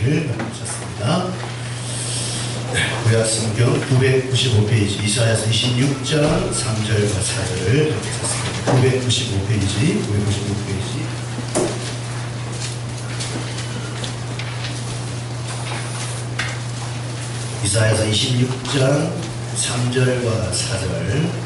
페이지를 만나셨습니다. 구약성경 995페이지, 이사야서 26장 3절과 4절을 만나셨습니다. 995페이지, 995페이지. 이사야서 26장 3절과 4절.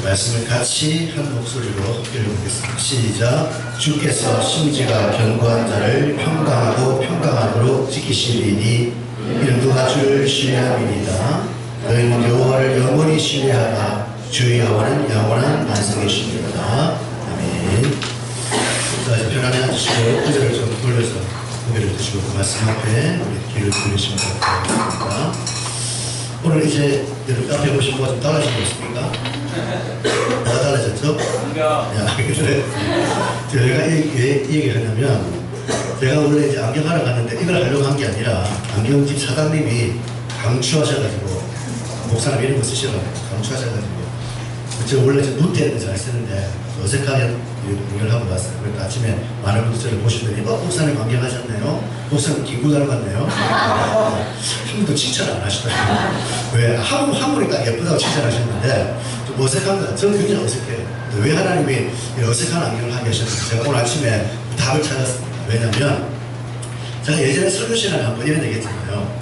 말씀을 같이 한 목소리로 읽어보겠습니다. 시작. 주께서 심지가 견고한 자를 평강하도록 지키시리니 이는 그가 주를 신뢰함이니이다. 너희는 여호와를 영원히 신뢰하라. 주 여호와는 영원한 만성이십니다. 아멘. 자, 이제 편안히 앉으시고 고개를 좀 돌려서 고개를 드시고 그 말씀 앞에 우리 귀를 들으시면 좋겠습니다. 오늘 이제 여러분 앞에 보신 뭐가 좀 달라진 거 있습니까? 뭐가 달라졌죠? 야, 근데 제가 왜 이 얘기를 하냐면, 제가 원래 이제 안경하러 갔는데 이걸 하려고 한 게 아니라 안경집 사장님이 강추하셔가지고, 목사님 이런 거 쓰시라고 강추하셔가지고, 제가 원래 눈대는 잘 쓰는데 어색하게 연결을 하고 왔어요. 그러니까 아침에 많은 분들 저를 보시더니 목사님 안경하셨네요. 목사님 긴구 닮았네요. 한 번도 칭찬 안 하시더라고요. 왜? 한 분이 딱 예쁘다고 칭찬하셨는데 좀 어색한 거, 저는 굉장히 어색해요. 왜 하나님이 이런 어색한 안경을 하게 하셨는지 제가 오늘 아침에 답을 찾았습니다. 왜냐면 제가 예전에 설교 시간에 한번 이런 얘기 했잖아요.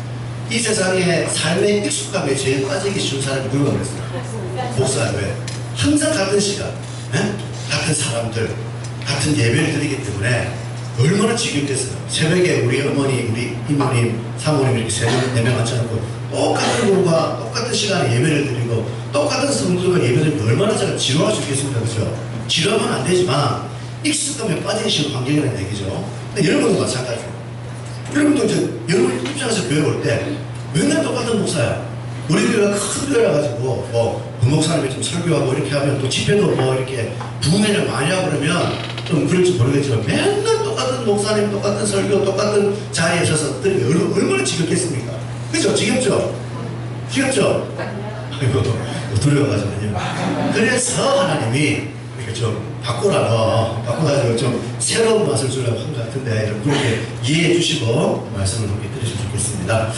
이 세상에 삶의 익숙함에 제일 빠지기 쉬운 사람이 누가 그랬어요? 목사예요. 왜? 항상 같은 시간, 같은 사람들, 같은 예배를 드리기 때문에 얼마나 지겹겠어요. 새벽에 우리 어머니, 우리 이모님, 사모님 이렇게 3명 앉혀놓고 똑같은 분과 똑같은 시간에 예배를 드리고 똑같은 성도가 예배 드리면 얼마나 제가 지루할 수 있겠습니까? 그렇죠? 지루하면 안 되지만 익숙함에 빠지기 쉬운 환경이라는 얘기죠. 근데 여러분도 마찬가지예요. 여러분도 이제 여러분 입장에서 교회 올 때 맨날 똑같은 목사야. 우리 교회가 큰 교회라 가지고 그 목사님이 좀 설교하고 이렇게 하면 또 집회도 이렇게 부흥회를 많이 하고 그러면 좀 그럴지 모르겠지만 맨날 똑같은 목사님, 똑같은 설교, 똑같은 자리에 서서 들으면 얼마나 지겹겠습니까? 그죠? 지겹죠? 지겹죠? 아이고, 두려워가지고요. 그래서 하나님이 이렇게 좀 바꿔가지고 좀 새로운 맛을 주려고 한 것 같은데 그렇게 이해해 주시고 말씀을 함께 들으시면 좋겠습니다.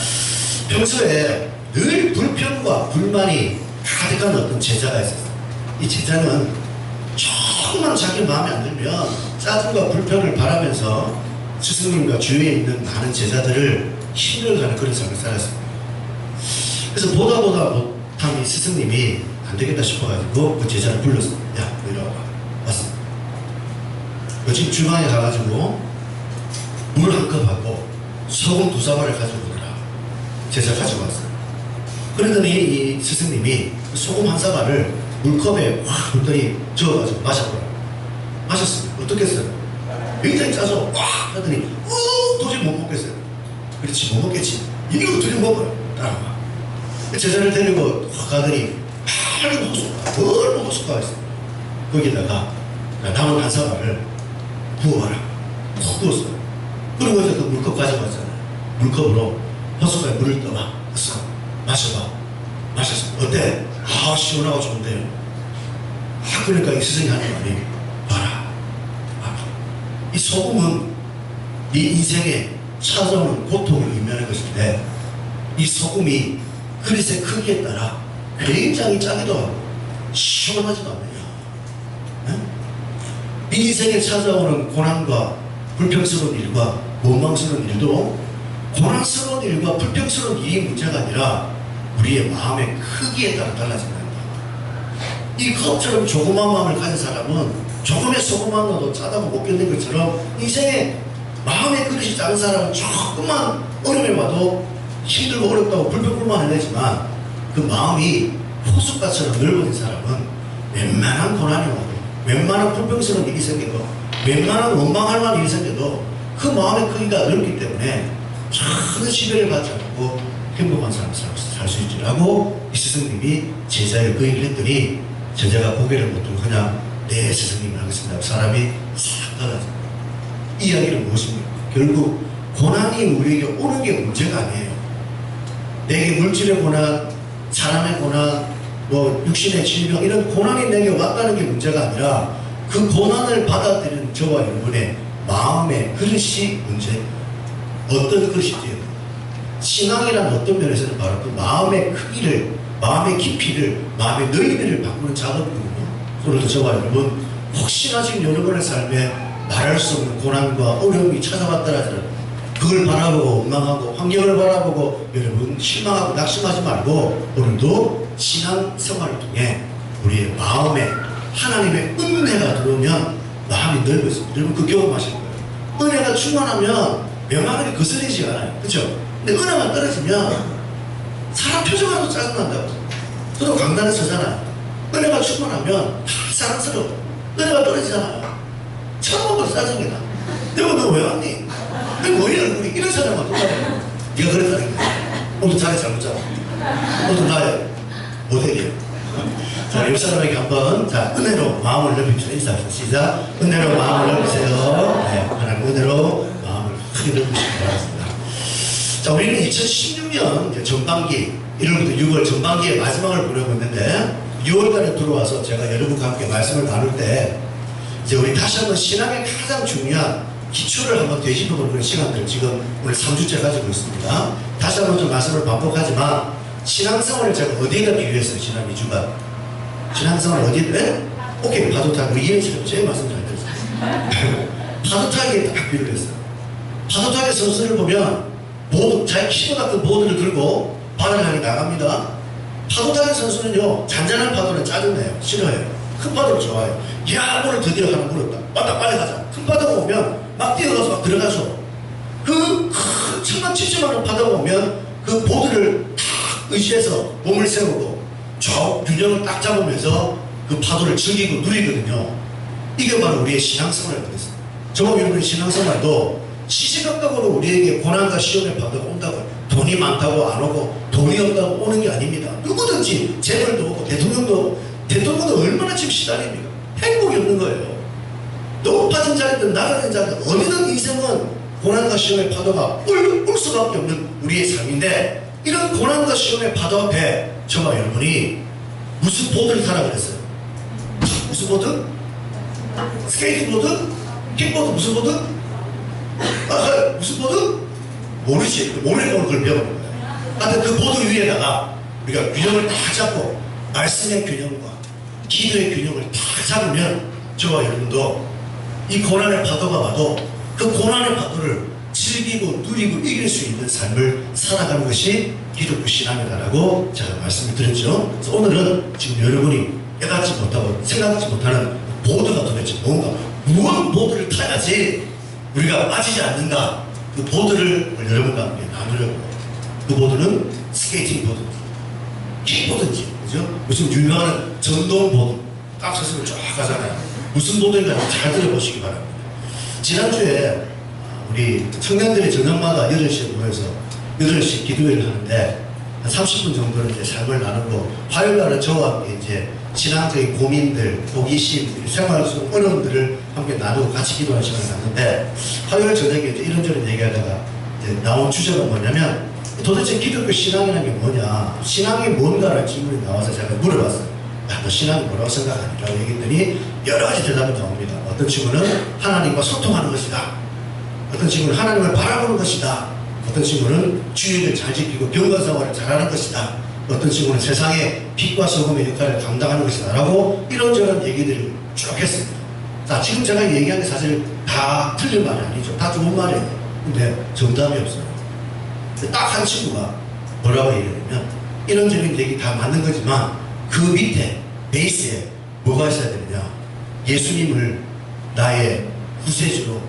평소에 늘 불평과 불만이 가득한 어떤 제자가 있었어요. 이 제자는 조금만 자기 마음에 안 들면 짜증과 불평을 바라면서 스승님과 주위에 있는 많은 제자들을 힘들어가는 그런 삶을 살았습니다. 그래서 보다 못한 이 스승님이 안 되겠다 싶어가지고 그 제자를 불렀어요. 야, 너 이리 와봐. 왔어. 너 지금 주방에 가가지고 물 한 컵 하고 소금 2사발을 가지고 오더라. 제자 가지고 왔어요. 그러더니 이 스승님이 소금 1사발을 물컵에 확 흔들이 저어가지고 마셨어요. 어떻겠어요? 굉장히 짜서 확 하더니 도저히 못 먹겠어요. 그렇지, 못 먹겠지. 이게 어떻게 먹어요? 따라와. 제자를 데리고 확 가더니 빨간 호숫가, 넓은 호숫가가 있어요. 거기다가 남은 1사발을 부어봐라. 푹 부었어요. 그리고 이제 그 물컵 가져갔잖아요. 물컵으로 호숫가에 물을 떠봐. 마셔봐. 마셨어. 어때? 시원하고 좋은데요. 그러니까 이 스승이 하는 말이 봐라. 이 소금은 네 인생에 찾아오는 고통을 의미하는 것인데 이 소금이 그릇의 크기에 따라 굉장히 짜기도 하고 시원하지도 않느냐. 네 인생에 찾아오는 고난과 불평스러운 일과 원망스러운 일도 고난스러운 일과 불평스러운 일이 문제가 아니라 우리의 마음의 크기에 따라 달라진다. 이 컵처럼 조그만 마음을 가진 사람은 조금의 소금만 넣어도 짜다고 못 견디는 것처럼 인생에 마음의 그릇이 작은 사람은 조금만 어려움이 와도 힘들고 어렵다고 불평불만 해내지만 그 마음이 호숫가처럼 넓어진 사람은 웬만한 고난이 와도 웬만한 불평스러운 일이 생겨도 웬만한 원망할 만한 일이 생겨도 그 마음의 크기가 넓기 때문에 큰 시련을 받지 않고 행복한 삶을 살 수 있지라고 이 스승님이 제자에 그 얘기를 했더니 제자가 고개를 못 들고 그냥 네 스승님을 하겠습니다. 사람이 싹 달라져요. 이 이야기는 무엇입니까? 결국 고난이 우리에게 오는 게 문제가 아니에요. 내게 물질의 고난, 사람의 고난, 육신의 질병 이런 고난이 내게 왔다는 게 문제가 아니라 그 고난을 받아들이는 저와 여러분의 마음의 그릇이 문제. 어떤 그릇이지? 신앙이란 어떤 면에서는 바로 그 마음의 크기를, 마음의 깊이를, 마음의 넓이를 바꾸는 작업이거든요. 그래도 저와 여러분, 혹시나 지금 여러분의 삶에 말할 수 없는 고난과 어려움이 찾아왔더라도 그걸 바라보고 원망하고 환경을 바라보고 여러분 실망하고 낙심하지 말고 오늘도 신앙생활을 통해 우리의 마음에 하나님의 은혜가 들어오면 마음이 넓어집니다. 여러분 그 경험하실 거예요. 은혜가 충만하면 명확하게 거스르지 않아요. 그렇죠? 근데 은혜가 떨어지면 사람 표정하고 짜증난다고. 저도 강단에 서잖아요. 은혜가 충만하면 다 사랑스러워. 은혜가 떨어지잖아요. 처음 보고 짜증이나. 내가 너 왜 왔니? 왜 얼굴이 이런 사람만 똑같아요. 네가 그랬다는 거야. 오늘 자리 잘못 잡아. 오늘 나의 모델이에요. 자, 옆 사람에게 한번, 자, 은혜로 마음을 넓히시죠. 인사합시다. 시작. 은혜로 마음을 넓히세요. 네, 하나님 은혜로 마음을 크게 넓히시기 바랍니다. 자, 우리는 2016년 전반기, 1월부터 6월 전반기의 마지막을 보내고 있는데, 6월달에 들어와서 제가 여러분과 함께 말씀을 나눌 때, 이제 우리 다시 한번 신앙의 가장 중요한 기초를 한번 되짚어보는 그런 시간들 지금 오늘 3주째 가지고 있습니다. 다시 한번 좀 말씀을 반복하지만, 신앙생활을 제가 어디에다 비유했어요, 지난 2주간? 신앙생활 어디에? 오케이, 파도타기. 우리 이해는 씨는 제일 말씀 잘 들었어요. 파도타기에 딱 비유를 했어요. 파도타기 선수를 보면, 보드, 자기 키보 같은 보드를 들고 바다를 향해 나갑니다. 파도타기 선수는요, 잔잔한 파도는 짜증내요. 싫어해요. 큰 파도를 좋아해요. 야, 오늘 드디어 하나 물었다. 맞다, 빨리 가자. 큰 파도가 오면 막 뛰어가서 막 들어가죠. 그 큰 천만 70만원 파도가 오면 그 보드를 탁 의지해서 몸을 세우고 저 균형을 딱 잡으면서 그 파도를 즐기고 누리거든요. 이게 바로 우리의 신앙생활이 되겠습니다. 저와 여러분의 신앙생활도 시시각각으로 우리에게 고난과 시험의 파도가 온다고, 돈이 많다고 안 오고 돈이 없다고 오는 게 아닙니다. 누구든지 재벌도 오고 대통령도 얼마나 지금 시달립니까? 행복이 없는 거예요. 높아진 자리든 나가는 자리든 어디든 인생은 고난과 시험의 파도가 올 수밖에 없는 우리의 삶인데, 이런 고난과 시험의 파도 앞에 저와 여러분이 무슨 보드를 타라 그랬어요? 무슨 보드? 스케이트보드? 킥보드? 무슨 보드? 아, 무슨 보드? 모르지. 모르니까 그걸 배우는 거예요. 하여튼 그 보드 위에다가 우리가 균형을 딱 잡고 말씀의 균형과 기도의 균형을 딱 잡으면 저와 여러분도 이 고난의 파도가 와도 그 고난의 파도를 즐기고 누리고 이길 수 있는 삶을 살아가는 것이 기독교 신앙이다라고 제가 말씀을 드렸죠. 그래서 오늘은 지금 여러분이 깨닫지 못하고 생각하지 못하는 보드가 도대체 뭔가, 무언 보드를 타야지 우리가 빠지지 않는가, 그 보드를 여러분과 함께 나누려고. 그 보드는 스케이팅 보드, 킥보드인지, 그죠? 무슨 유명한 전동 보드 딱 서서 쫙 가잖아요. 무슨 보드인가 잘 들어보시기 바랍니다. 지난주에 우리 청년들이 저녁마다 8시에 모여서 8시 기도회를 하는데 한 30분 정도는 이제 삶을 나누고, 화요일날은 저와 함께 이제 신앙적인 고민들, 호기심, 생활 속 어려움들을 함께 나누고 같이 기도하는 시간을 갖는데, 화요일 저녁에 이제 이런저런 얘기하다가 이제 나온 주제가 뭐냐면, 도대체 기독교 신앙이라는 게 뭐냐, 신앙이 뭔가라는 질문이 나와서 제가 물어봤어요. 야, 너 신앙이 뭐라고 생각하니? 라고 얘기했더니 여러 가지 대답이 나옵니다. 어떤 친구는 하나님과 소통하는 것이다. 어떤 친구는 하나님을 바라보는 것이다. 어떤 친구는 주의를 잘 지키고 병건생활을 잘하는 것이다. 어떤 친구는 세상의 빛과 소금의 역할을 감당하는 것이다. 라고 이런저런 얘기들을 쭉 했습니다. 자, 지금 제가 얘기한 게 사실 다 틀린 말이 아니죠. 다 좋은 말이에요. 근데 정답이 없어요. 딱 한 친구가 뭐라고 얘기하냐면, 이런저런 얘기 다 맞는 거지만 그 밑에 베이스에 뭐가 있어야 되느냐, 예수님을 나의 구세주로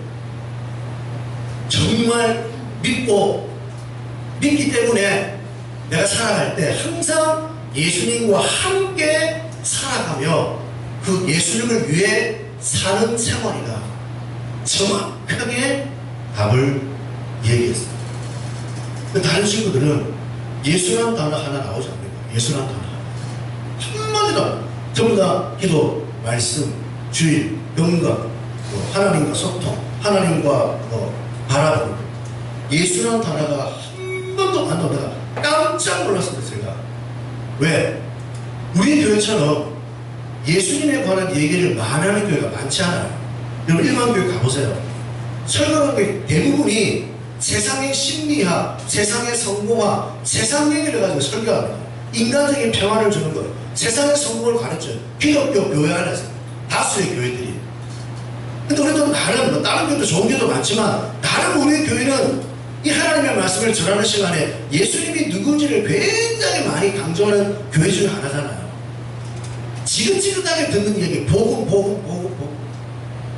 정말 믿기 때문에 내가 살아갈 때 항상 예수님과 함께 살아가며 그 예수님을 위해 사는 생활이다. 정확하게 답을 얘기했어요. 다른 친구들은 예수라는 단어 하나 나오지 않는 거예요. 예수라는 단어 한마디도 전부 다 기도, 말씀, 주일, 영감, 하나님과 소통, 하나님과 바라보는 것. 예수라는 단어가 한 번도 안 나오다가 깜짝 놀랐습니다. 제가 왜? 우리 교회처럼 예수님에 관한 얘기를 말하는 교회가 많지 않아요. 여러분 일반교회 가보세요. 설교하는 게 대부분이 세상의 심리학, 세상의 성공학, 세상 얘기를 가지고 설교합니다. 인간적인 평안을 주는 거예요. 세상의 성공을 가르쳐요. 기독교 교회 안에서 다수의 교회들이. 근데 우리도 다른 교회도 좋은 교회도 많지만 다른 우리 교회는 이 하나님의 말씀을 전하는 시간에 예수님이 누군지를 굉장히 많이 강조하는 교회 중에 하나잖아요. 지긋지긋하게 듣는 얘기, 복음.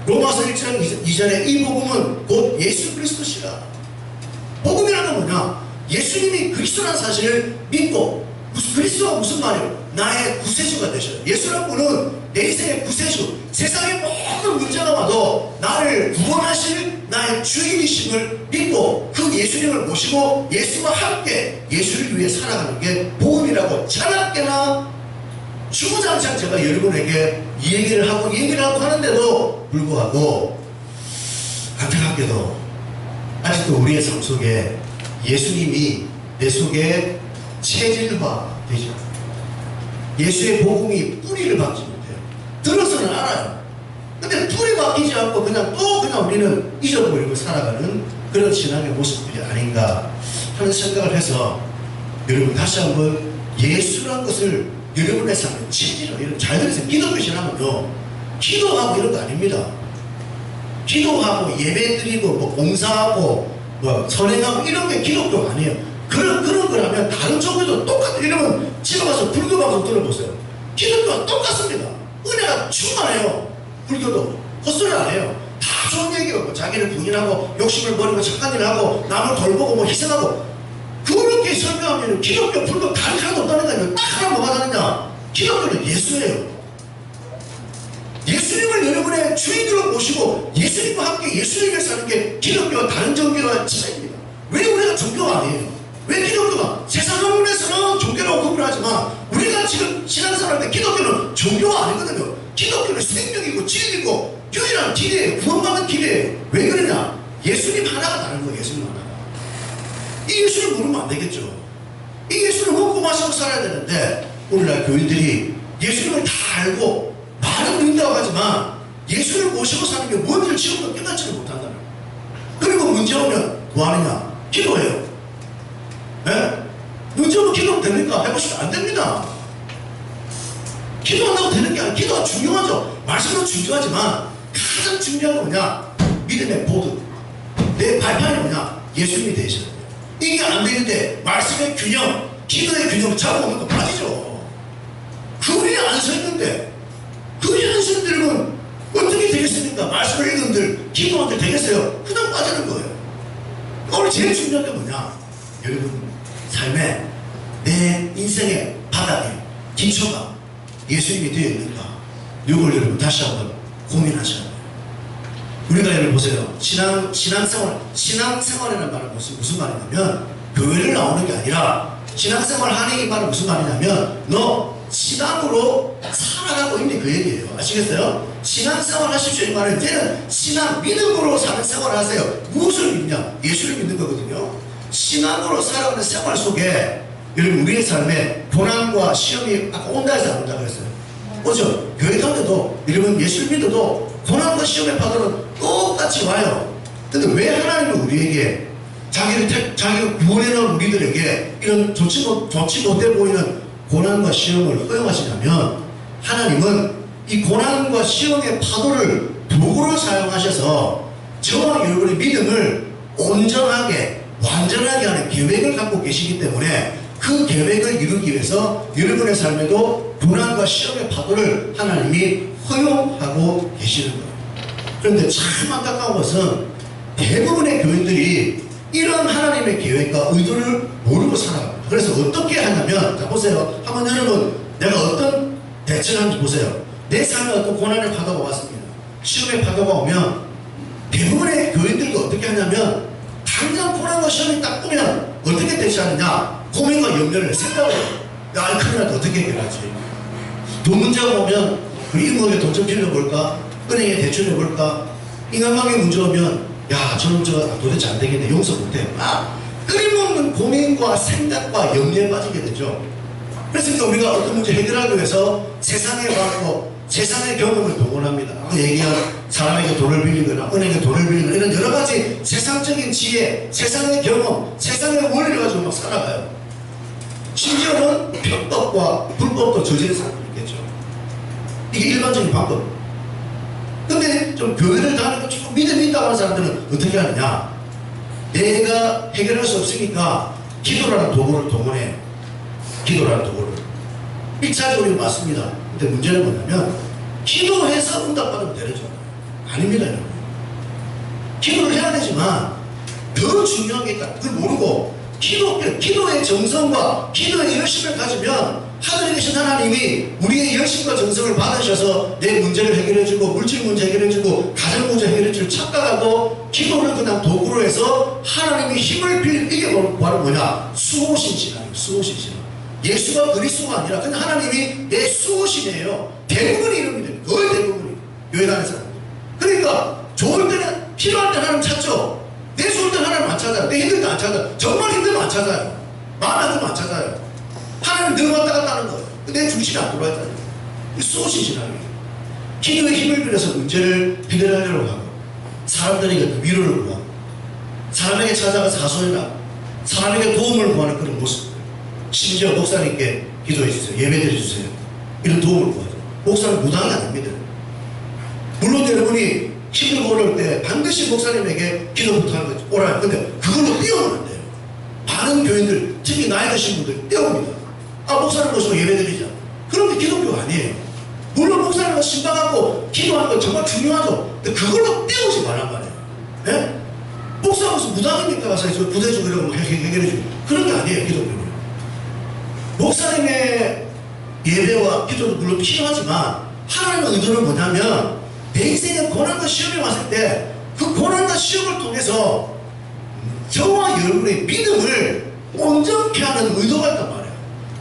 로마서 1장 2절에 이 복음은 곧 예수 그리스도시라. 복음이라는 건 뭐냐? 예수님이 그리스도라는 사실을 믿고, 그리스도가 무슨 말이에요? 나의 구세주가 되셔요. 예수라는 분은 내 인생의 구세주, 세상의 모든 문제가 와도 나를 구원하실 나의 주인이심을 믿고 그 예수님을 모시고 예수와 함께 예수를 위해 살아가는 게 복음이라고 자랑깨나 주구장창 제가 여러분에게 이 얘기를 하고 하는데도 불구하고 안타깝게도 아직도 우리의 삶 속에 예수님이 내 속에 체질화되지 않아요. 예수의 복음이 뿌리를 박지 못해요. 들어서는 알아요. 근데 뿌리 박히지 않고 그냥 우리는 잊어버리고 살아가는 그런 신앙의 모습들이 아닌가 하는 생각을 해서 여러분 다시 한번 예수란 것을 여러분의 삶에 체질화, 이런 잘 들으세요. 기독교 신앙은요, 기도하고 이런 거 아닙니다. 기도하고 예배드리고 뭐 봉사하고 뭐 선행하고 이런 게 기독교가 아니에요. 그런 거라면 다른 종교도 똑같아요. 이러면 집에 가서 불교 방송 들어보세요. 기독교가 똑같습니다. 은혜가 충만해요. 불교도 헛소리 안 해요. 다 좋은 얘기예요. 자기를 부인하고 욕심을 버리고 착한 일을 하고 남을 돌보고 뭐 희생하고 그렇게 설교하면 기독교 불교 다른 하나도 없다니까요. 딱 하나 뭐가 다르냐? 기독교는 예수예요. 예수님을 여러분의 주인으로 모시고 예수님과 함께 예수님을 사는 게 기독교와 다른 종교와 차이입니다. 왜 우리가 종교가 아니에요? 왜 기독교가? 세상 학문에서는 종교라고 구분하지만 우리가 지금 신앙생활 할 때 기독교는 종교가 아니거든요. 기독교는 생명이고 진리고 유일한 길이에요. 구원받는 길이에요. 왜 그러냐? 예수님 하나가 다른 거예요. 예수님 하나가. 이 예수를 모르면 안 되겠죠. 이 예수를 먹고 마시고 살아야 되는데 오늘날 교인들이 예수님을 다 알고 말은 믿는다고 하지만 예수를 모시고 사는 게 뭔지를 지금도 깨닫지를 못한다는 거예요. 그리고 문제 오면 뭐 하느냐? 기도해요. 네? 문제 오면 기도하면 됩니까? 해보시면 안 됩니다. 기도한다고 되는 게 아니라 기도가 중요하죠. 말씀도 중요하지만 가장 중요한 건 뭐냐? 믿음의 보드. 내 발판이 뭐냐? 예수님이 되셔야 돼요. 이게 안 되는데 말씀의 균형, 기도의 균형 잡아오는 거 빠지죠. 그분이 안 서 있는데 그분이 안 서 있는데 어떻게 되겠습니까? 말씀을 읽은들 기도한들 되겠어요? 그냥 빠지는 거예요. 오늘 제일 중요한 게 뭐냐? 여러분 삶에 내 인생의 바닥에 기초가 예수님이 되어 있는가? 이걸 여러분 다시 한번 고민하셔야 돼요. 우리가 여러분 보세요. 신앙생활이라는 말은 무슨 말이냐면 교회를 나오는 게 아니라 신앙생활 하는 이 말은 무슨 말이냐면 너 신앙으로 살아가고 있는 그 얘기예요. 아시겠어요? 신앙생활 하십시오. 이 말은 이제는 신앙, 믿음으로 사는 생활을 하세요. 무엇을 믿냐? 예수를 믿는 거거든요. 신앙으로 살아가는 생활 속에 여러분 우리의 삶에 고난과 시험이 아까 온다 해서 안 온다 그랬어요. 오죠? 교회 가는데도 여러분 예수를 믿어도 고난과 시험의 파도는 똑같이 와요. 근데 왜 하나님은 우리에게 자기를 구원해놓은 우리들에게 이런 좋지 못해 보이는 고난과 시험을 허용하시냐면 하나님은 이 고난과 시험의 파도를 도구로 사용하셔서 저와 여러분의 믿음을 온전하게 완전하게 하는 계획을 갖고 계시기 때문에 그 계획을 이루기 위해서 여러분의 삶에도 고난과 시험의 파도를 하나님이 허용하고 계시는 거예요. 그런데 참 안타까운 것은 대부분의 교인들이 이런 하나님의 계획과 의도를 모르고 살아갑니다. 그래서 어떻게 하냐면 자 보세요. 한번 여러분 내가 어떤 대처를 하는지 보세요. 내 삶에 어떤 고난의 파도가 왔습니다. 시험의 파도가 오면 대부분의 교인들도 어떻게 하냐면 당장 고난과 시험이 딱 오면 어떻게 대처하느냐? 고민과 염려를 생각을 해요. 야, 큰일 났다. 어떻게 해결하지? 돈 문제가 오면 인목에 돈 좀 빌려볼까? 은행에 대출해볼까? 인간관계 문제 오면 야, 저는 도대체 안 되겠네. 용서 못해. 끊임없는 고민과 생각과 염려에 빠지게 되죠. 그래서 우리가 어떤 문제 해결하기 위해서 세상에 와서 세상의 경험을 동원합니다. 얘기한 사람에게 돈을 빌리거나 은행에 돈을 빌리거나 이런 여러 가지 세상적인 지혜, 세상의 경험, 세상의 원리를 가지고 막 살아가요. 심지어는 편법과 불법도 저지른 사람도 있겠죠. 이게 일반적인 방법. 근데 좀 교회를 다니고 좀 믿음이 있다고 하는 사람들은 어떻게 하느냐? 내가 해결할 수 없으니까 기도라는 도구를 동원해요. 기도라는 도구를. 1차적으로 맞습니다. 근데 문제는 뭐냐면 기도해서 응답받으면 되죠. 아닙니다, 여러분. 기도를 해야 되지만 더 중요한 게 있다. 그걸 모르고 기도의 정성과 기도의 열심을 가지면 하늘에 계신 하나님이 우리의 열심과 정성을 받으셔서 내 문제를 해결해주고 물질 문제 해결해주고 가정 문제 해결해주고 착각하고 기도를 그냥 도구로 해서 하나님의 힘을 빌리는 이게 바로 뭐냐? 수호신이에요. 수호신이에요. 예수가 그리스도가 아니라 그냥 하나님이 내 수호신이에요. 대부분이 이럽니다. 거의 대부분이 교회 다니는 사람들. 그러니까 좋을 때는 필요할 때 하나님 찾죠. 내 좋을 때는 하나님 안 찾아요. 내 힘들 때 안 찾아요. 정말 힘들면 안 찾아요. 마음 안 들면 안 찾아요. 하나님 늘 왔다 갔다 하는 거예요. 내 중심이 안 들어와 있다는 거예요. 수호신이라는 거예요. 기도의 힘을 빌려서 문제를 해결하려고 하고 사람들에게 위로를 구하고 사람에게 찾아가서 하소연하고 사람에게 도움을 구하는 그런 모습. 심지어 목사님께 기도해 주세요. 예배 드려 주세요. 이런 도움을 구하죠. 목사는 무당이 아닙니다. 물론 여러분이 힘들고 어려울 때 반드시 목사님에게 기도부터 하는 거죠. 오라요. 근데 그걸로 뛰어오면 안 돼요. 많은 교인들, 특히 나이 드신 분들 뛰어옵니다. 아, 목사님 모시고 예배 드리자. 그런 게 기독교 아니에요. 물론 목사님과 신방하고 기도하는 건 정말 중요하죠. 근데 그걸로 뛰어오지 말란 말이에요. 네? 목사가 무슨 무당입니까? 가서 부대주고 이러고 해결해주고. 그런 게 아니에요, 기독교는. 목사님의 예배와 기도도 물론 필요하지만 하나님의 의도는 뭐냐면 내 인생의 고난과 시험이 왔을 때 그 고난과 시험을 통해서 저와 여러분의 믿음을 온전케 하는 의도가 있단 말이에요.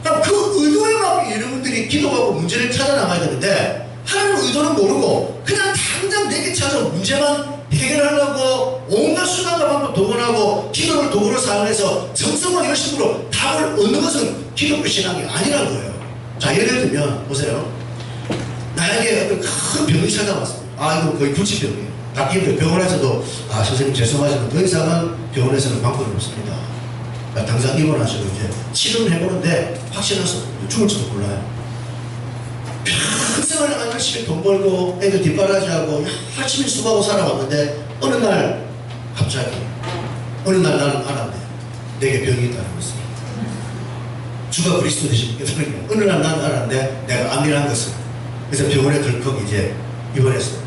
그럼 그 의도에 맞게 여러분들이 기도하고 문제를 찾아 나가야 되는데 하나님의 의도는 모르고 그냥 당장 내게 찾아온 문제만 해결하려고 온갖 수단과 방법 동원하고 기도를 도구로 사용해서 정성과 열심으로 답을 얻는 것은 기독교 신앙이 아니라는 거예요. 자, 예를 들면 보세요. 나에게 어떤 큰 병이 찾아왔습니다. 아, 이거 거의 불치병이에요. 낫기 병원에서도 아, 선생님 죄송하지만 더 이상은 병원에서는 방법이 없습니다. 당장 입원하시고 이제 치료를 해보는데 확실해서 죽을지도 몰라요. 평생을 내가 열심히 돈 벌고 애들 뒷바라지하고 열심히 수고하고 살아왔는데 어느 날 갑자기 어느 날 나는 알았네. 내게 병이 있다는 것을. 주가 그리스도 되신 분께서 어느 날 나는 알았는데 내가 암이라는 것을. 그래서 병원에 덜컥 이제 입원했어요.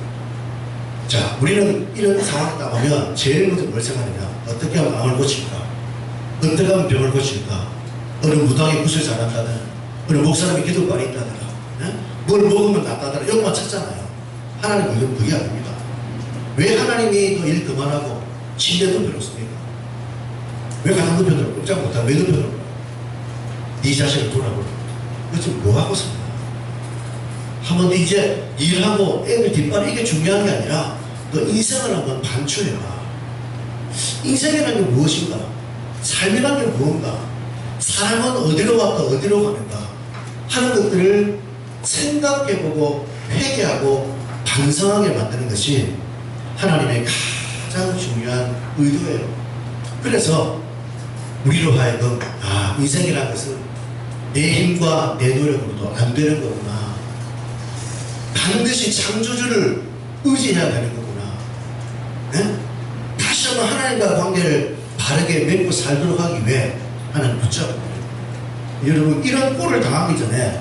자, 우리는 이런 상황에 나오면 제일 먼저 뭘 생각하느냐. 어떻게 하면 암을 고칠까? 어떻게 하면 병을 고칠까? 어느 무당이 구슬 잘한다든 어느 목사님이 기도발이 있다더라. 뭘 먹으면 낫다더라. 이런 것만 찾잖아요. 하나님 의도는 그게 아닙니다. 왜 하나님이 또 일 그만하고 침대도 필요 없습니까? 왜 가는 편으로 꼼짝 못하고 왜 편으로 네 자신을 돌아보라. 너 지금 뭐하고 사냐? 한번 이제 일하고 애들 뒷발 이게 중요한 게 아니라 너 인생을 한번 반추해봐. 인생이라는 게 무엇인가? 삶이라는 게 무엇인가? 사람은 어디로 왔고 어디로 가는가 하는 것들을 생각해보고 회개하고 반성하게 만드는 것이 하나님의 가장 중요한 의도예요. 그래서 우리로 하여금 아, 인생이라는 것은 내 힘과 내 노력으로도 안 되는 거구나. 반드시 창조주를 의지해야 되는 거구나. 네? 다시 한번 하나님과 관계를 바르게 맺고 살도록 하기 위해 하나님 붙잡고 여러분 이런 꼴을 당하기 전에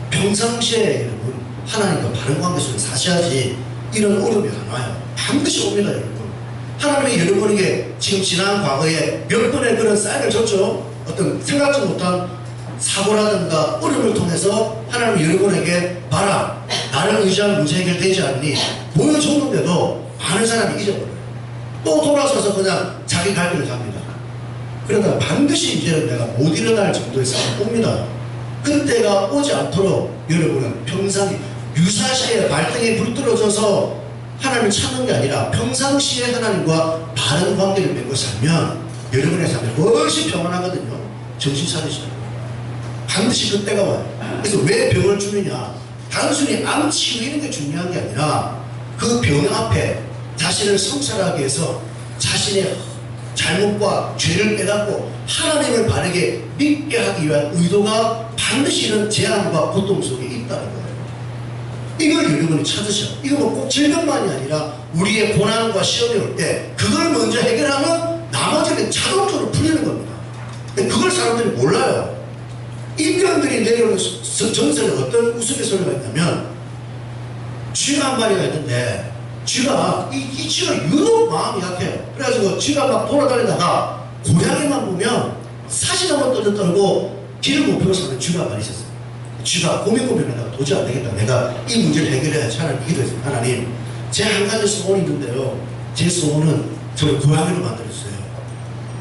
평상시에 여러분 하나님과 바른 관계 속에 사셔야지 이런 어려움이 안 와요. 반드시 옵니다. 여러분 하나님이 여러분에게 지금 지난 과거에 몇 번의 그런 사인을 줬죠. 어떤 생각지 못한 사고라든가 어려움을 통해서 하나님이 여러분에게 봐라 나를 의지하면 문제 해결되지 않니 보여줬는데도 많은 사람이 잊어버려요. 또 돌아서서 그냥 자기 갈 길을 갑니다. 그러다 반드시 이제는 내가 못 일어날 정도의 상황이 옵니다. 그때가 오지 않도록 여러분은 평상 유사시에 발등에 불 떨어져서 하나님을 찾는 게 아니라 평상시에 하나님과 바른 관계를 맺고 살면 여러분의 삶이 훨씬 평안하거든요. 정신 차리시죠. 반드시 그때가 와요. 그래서 왜 병을 주느냐? 단순히 암 치유하는 게 중요한 게 아니라 그 병 앞에 자신을 성찰하기 위해서 자신의 잘못과 죄를 깨닫고 하나님을 바르게 믿게 하기 위한 의도가 반드시 이런 재앙과 고통 속에 있다는 거예요. 이걸 여러분이 찾으셔. 이거 뭐 꼭 질병만이 아니라 우리의 고난과 시험이 올 때 그걸 먼저 해결하면 나머지는 자동적으로 풀리는 겁니다. 근데 그걸 사람들이 몰라요. 인간들이 내려오는 전설에 어떤 우스갯소리가 있냐면 쥐가 한 마리가 있는데 쥐가 이 쥐가 유독 마음이 약해요. 그래가지고 쥐가 막 돌아다니다가 고양이만 보면 사실 한번 떨고 길을 못 펴고 사는 쥐가 한 마리 있었어요. 쥐가 고민하다가 도저히 안 되겠다. 내가 이 문제를 해결해야지. 하나님 기도했어요. 하나님, 제 한 가지 소원이 있는데요. 제 소원은 저를 고양이로 만들어주세요.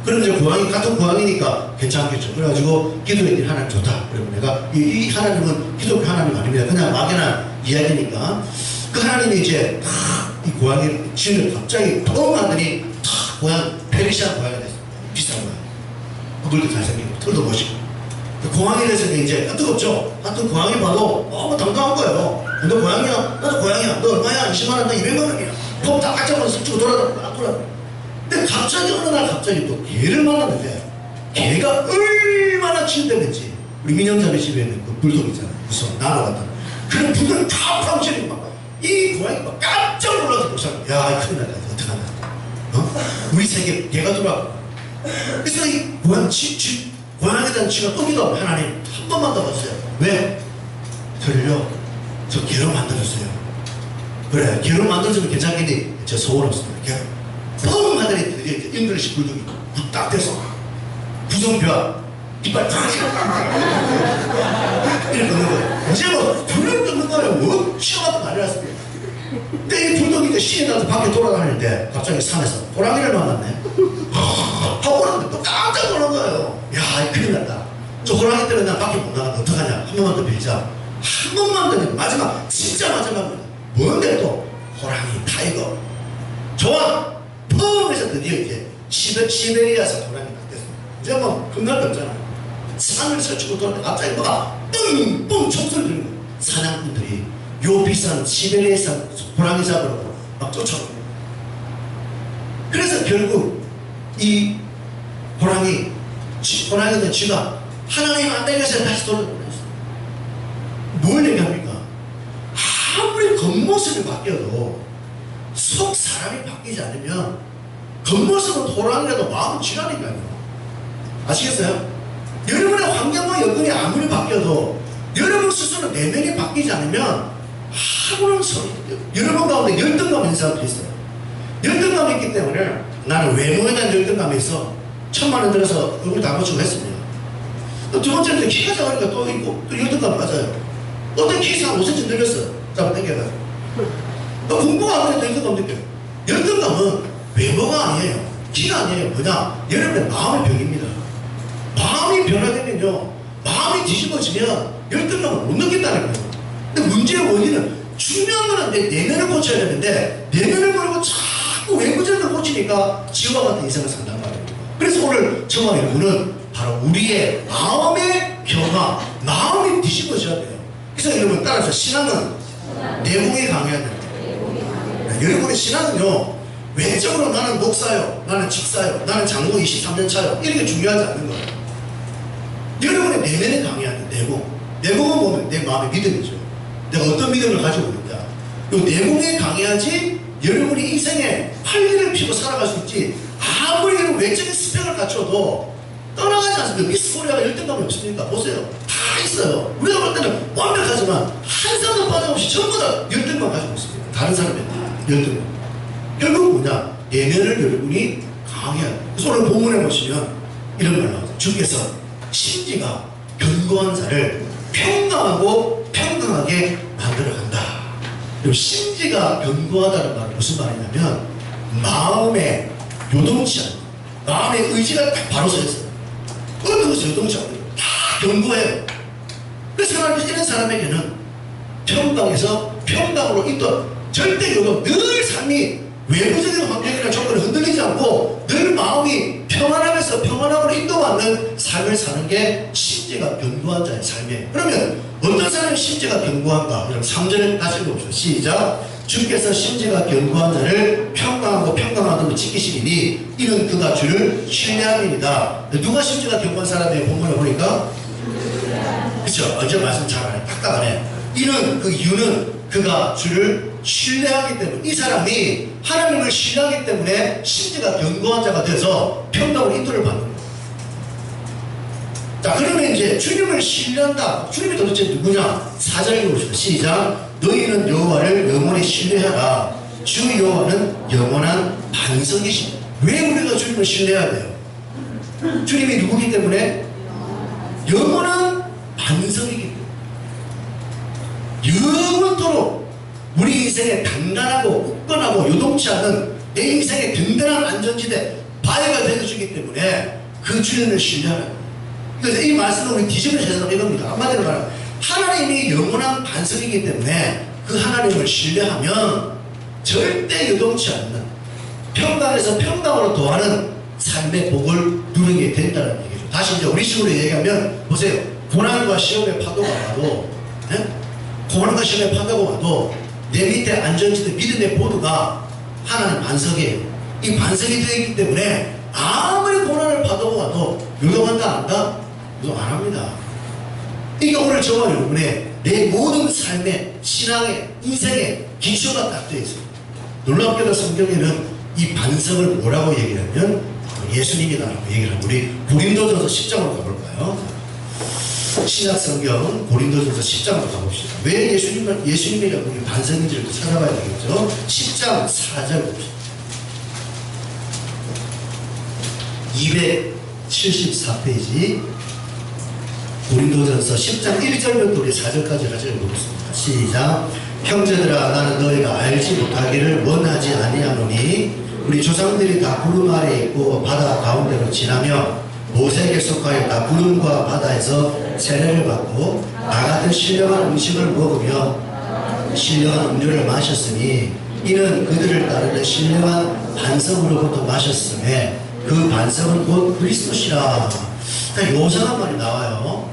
그럼 이제 고양이, 같은 고양이니까 괜찮겠죠. 그래가지고 기도했더니 하나님 좋다. 그러면 내가 이 하나님은 기독교 하나님 아닙니다. 그냥 막연한 이야기니까 그 하나님이 이제 이 고양이 쥐를 갑자기 뻥 하더니 고양 페르시안 고양이가 됐어요. 비싼 고양이. 얼굴도 잘생기고 털도 멋있고. 고양이에 대해서 이제 뜨겁죠. 하여튼 고양이 봐도 너무 당당한 거예요. 너 고양이야? 나도 고양이야. 너 얼마야? 20만 원, 나 200만 원이야. 그럼 다 깎자마자 쑥 돌아다니고 안 돌아다니고. 근데 갑자기 어느 날 갑자기 또 개를 만났는데 개가 얼마나 치유되는지 우리 민영자매 집에 있는 그 불독 있잖아요. 무서운 나로 같은 그런 불을 다 파묻히는 막 이 고양이가 깜짝 놀라서 목사님, 야, 큰일 났다. 어떡하나. 우리 세계 개가 돌아가. 그래서 이 고양이에 대한 쥐가 또 기도 하나님 한 번만 더 봐주세요. 왜? 저를요, 저 개로 만들어주세요. 그래, 개로 만들어주면 괜찮겠니? 저 소원 없습니다. 개로 뻥 하더니 드디어 잉글리시 불독이 딱 돼서 구성표와 이빨 다 이렇게 걷는 거예요. 이제 뭐 불을 뜯는 거예요. 뭐 치워갖고 난리났습니다. 근데 이 불독이 이제 시에 나서 밖에 돌아다니는데 갑자기 산에서 호랑이를 만났네. 하고 그러는데 또 깜짝 놀란 거예요. 야, 큰일 났다. 저 호랑이 때문에 나 밖에 못 나간다. 어떡하냐. 한 번만 더 빌자. 한 번만 더 빌자. 마지막, 진짜 마지막입니다. 뭔데 또? 호랑이, 타이거. 좋아! 펑! 해서 드디어 이제 시베리아에서 호랑이 딱 됐어. 이제 뭐 금날 없잖아. 산을 설치고 돌아다니는데 갑자기 뭐가 뻥! 총소리 들리는 거야. 사냥꾼들이 요 비싼 시베리아산 호랑이 잡으러 막 쫓아오고. 그래서 결국 이 호랑이에 대한 쥐가 하나님 안 되겠어요. 다시 돌아오고. 뭘 얘기합니까? 아무리 겉모습이 바뀌어도 속 사람이 바뀌지 않으면 겉모습은 호랑이라도 마음은 쥐라니까요. 아시겠어요? 여러분의 환경과 여건이 아무리 바뀌어도 여러분 스스로 내면이 바뀌지 않으면 아무런 소리, 여러분 가운데 열등감이 있는 사람들이 있어요. 열등감이 있기 때문에 나는 외모에 대한 열등감이 있어 1,000만 원 들어서 얼굴 다 고치고 했습니다. 두 번째는 키가 작으니까 또 있고 또 열등감 맞아요. 어떤 키가 5cm 늘렸어. 잡아 당겨가지고. 공부가 안 해도 열등감 느껴요. 열등감은 외모가 아니에요. 키가 아니에요. 뭐냐? 여러분의 마음의 병입니다. 마음이 변화되면요, 마음이 뒤집어지면 열등감을 못 느낀다는 거예요. 근데 문제의 원인은 중요한 거는 내 내면을 고쳐야 되는데 내면을 모르고 자꾸 외부적으로 고치니까 지옥과 같은 인생을 산단 말이에요. 그래서 오늘 청하의 여러분은 바로 우리의 마음의 변화, 마음이 뒤집어져야 돼요. 그래서 여러분 따라서 신앙은 내공이 강해야 됩니다. 여러분의 신앙은요, 외적으로 나는 목사요, 나는 직사요, 나는 장로 23년 차요, 이렇게 중요하지 않는 거예요. 여러분의 내면이 강해야 돼요. 내공. 내공은 보면 내 마음의 믿음이죠. 내가 어떤 믿음을 가지고 있는가. 이 내공이 강해야지 여러분이 인생에 활기를 피고 살아갈 수 있지. 아무리 외적인 스펙을 갖춰도 떠나가지 않습니다. 미스 코리아가 열등감이 없습니까? 보세요. 다 있어요. 우리가 볼 때는 완벽하지만 한 사람도 빠짐없이 전부 다 열등감 가지고 있습니다. 다른 사람의 열등감. 결국 뭐냐? 내면을 여러분이 강해야 돼요. 그래서 오늘 본문에 보시면 이런 말 나오죠. 주께서 심지가 견고한 자를 평강하고 평강하게 만들어간다. 그리고 심지가 견고하다는 말은 무슨 말이냐면 마음에 요동치 않는, 마음의 의지가 딱 바로 서 있어요. 어느 것이 요동치 않아요. 다 견고해요. 그래서 이런 사람에게는 평강에서 평강으로 인도, 절대 요동, 늘 삶이 외부적인 환경이나 조건을 흔들리지 않고 늘 마음이 평안함에서 평안함으로 인도받는 삶을 사는 게 심지가 견고한 자의 삶이에요. 그러면 어떤 사람이 심지가 견고한가? 그럼 3절을 다시 읽어봅시다. 시작. 주께서 심지가 견고한 자를 평강하고 평강하도록 지키시리니 이는 그가 주를 신뢰함이니이다. 누가 심지가 견고한 사람이에요? 본문을 보니까 그렇죠. 어제 말씀 잘하네. 딱딱하네. 이는 그 이유는 그가 주를 신뢰하기 때문에, 이 사람이 하나님을 신뢰하기 때문에 심지가 견고한 자가 돼서 평강을 인도를 받는 거예요. 자, 그러면 이제 주님을 신뢰한다. 주님이 도대체 누구냐? 4절 읽어보시다. 시작. 너희는 여호와를 영원히 신뢰하라. 주 여호와는 영원한 반석이시다. 왜 우리가 주님을 신뢰해야 돼요? 주님이 누구기 때문에? 영원한 반석이기 때문에. 영원토록 우리 인생에 단단하고 굳건하고 요동치 않은 내 인생의 든든한 안전지대 바위가 되어주기 때문에 그 주님을 신뢰하라. 그래서 이 말씀은 우리 뒤집어서 해석을 이겁니다. 한마디로 말하면 하나님이 영원한 반석이기 때문에 그 하나님을 신뢰하면 절대 요동치 않는 평강에서 평강으로 더하는 삶의 복을 누리게 된다는 얘기죠. 다시 이제 우리 식으로 얘기하면 보세요. 고난과 시험의 파도가 와도 고난과 시험의 파도가 와도 내 밑에 안전지대 믿음의 보드가 하나님 반석이에요. 이 반석이 되어 있기 때문에 아무리 고난을 파도가 와도 요동한다 안 한다? 요동 안 합니다. 그러니까 오늘 저와 여러분의 내 모든 삶의 신앙의 인생의 기초가 딱 되어 있어요. 놀랍게도 성경에는 이 반석을 뭐라고 얘기하면 예수님이다라고 얘기를 합니다. 우리 고린도전서 10장으로 가볼까요? 신약 성경 고린도전서 10장으로 가봅시다. 왜 예수님이라고 반석인지를 또 찾아봐야 되겠죠. 10장 4절 봅시다. 274페이지 고린도전서 10장 1절부터 우리 4절까지 같이 읽어보겠습니다. 시작. 형제들아 나는 너희가 알지 못하기를 원하지 아니하노니 우리 조상들이 다 구름 아래에 있고 바다 가운데로 지나며 모세에게 속하였다. 구름과 바다에서 세례를 받고 나같은 신령한 음식을 먹으며 신령한 음료를 마셨으니 이는 그들을 따르는 신령한 반석으로부터 마셨음에 그 반석은 곧 그리스도시라. 요상한 말이 나와요.